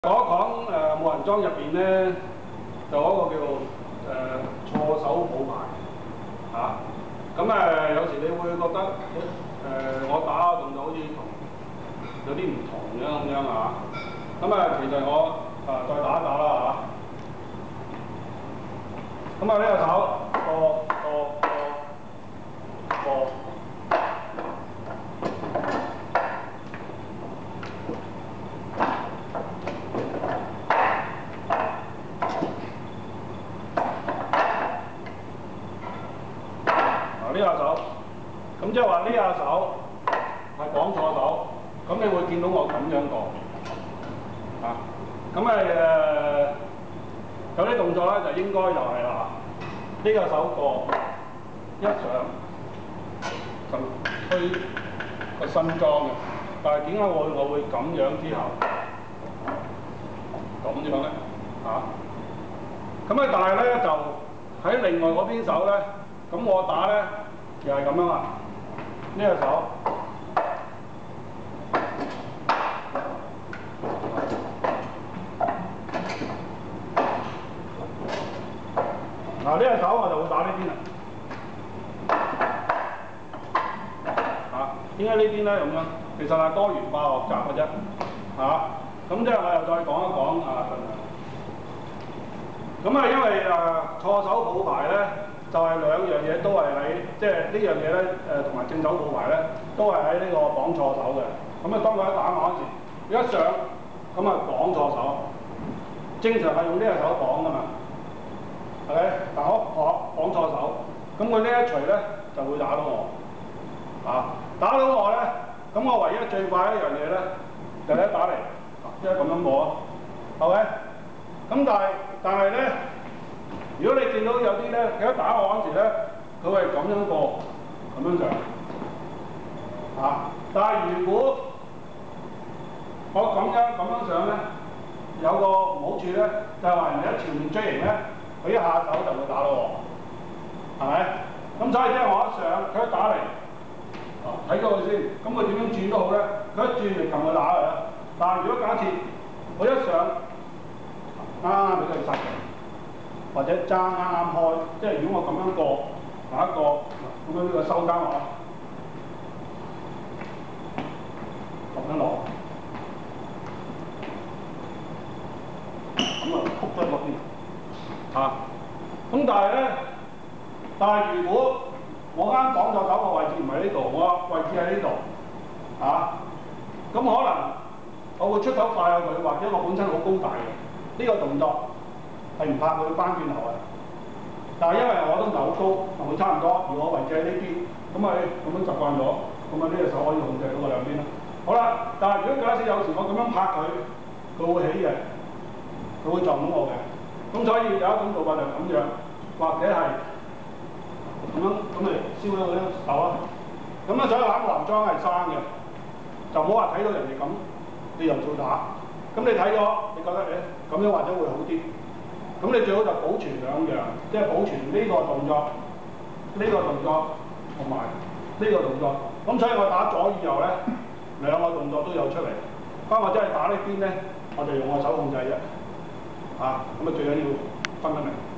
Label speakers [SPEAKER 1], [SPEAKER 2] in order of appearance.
[SPEAKER 1] 講冇人裝入邊咧，就嗰個叫錯手抱牌嚇。咁有時你會覺得我打嘅動作好似有啲唔同嘅咁樣嚇。其實我再打一打啦嚇。呢個手呢下手，咁即係話呢下手係綁錯手，咁你會見到我咁樣過啊。有啲動作咧就應該就係啦，呢個手過一上就推個身裝嘅，但係點解我會咁樣之後咁樣咧嚇？但係咧就喺另外嗰邊手咧。咁我打咧又係咁樣啦，呢個手呢個手我就會打呢邊啦。點解呢邊咧咁樣？其實係多元化學習嘅啫咁即係我又再講一講因為錯手抱牌咧。就係兩樣嘢都係喺，即係呢樣嘢咧同埋正手抱牌咧，都係喺呢個綁錯手嘅。當佢一打我嗰時，一上綁錯手，正常係用呢隻手綁噶嘛，係咪？但我綁錯手，咁佢呢一錘咧就會打到我，打到我咧，咁我唯一最快一樣嘢咧，就係一打嚟，即係咁樣摸，係咪？但係咧。如果你見到有啲咧，佢一打我嗰時咧，佢係咁樣過，咁樣上但係如果我咁樣上咧，有個唔好處咧，就係話人哋一前面追形咧，佢一下手就會打到我，係咪？咁所以即係我一上，佢一打嚟，睇過佢先，咁佢點樣轉都好咧，佢一轉就撳佢打嚟啦。但係如果假設我一上，啱俾佢殺嘅。或者爭啱開，即係如果我咁樣過，打一個咁樣呢個收監落，咁樣落，咁曲咗落邊但係如果我啱綁錯手個位置唔喺呢度，我位置喺呢度咁可能我會出手快過佢，或者我本身好高大嘅呢個動作。係唔怕佢翻轉頭嘅，但係因為我都唔係好高，同佢差唔多，而我位置喺呢邊，咁樣習慣咗，呢隻手可以控制到個兩邊啦。好啦，但係如果假設有時我咁樣拍佢，佢會起嘅，佢會撞到我嘅。咁所以有一種做法就咁樣，或者係咁嚟燒咗佢隻手啦。所以攬個男裝係生嘅，就唔好話睇到人哋咁，你又做打。咁你睇咗，你覺得咁樣或者會好啲。咁你最好就保存兩樣，即係保存呢個動作，同埋呢個動作。咁所以我打左與右咧，兩個動作都有出嚟。我真係打呢邊咧，我就用我手控制啫。最緊要分得明。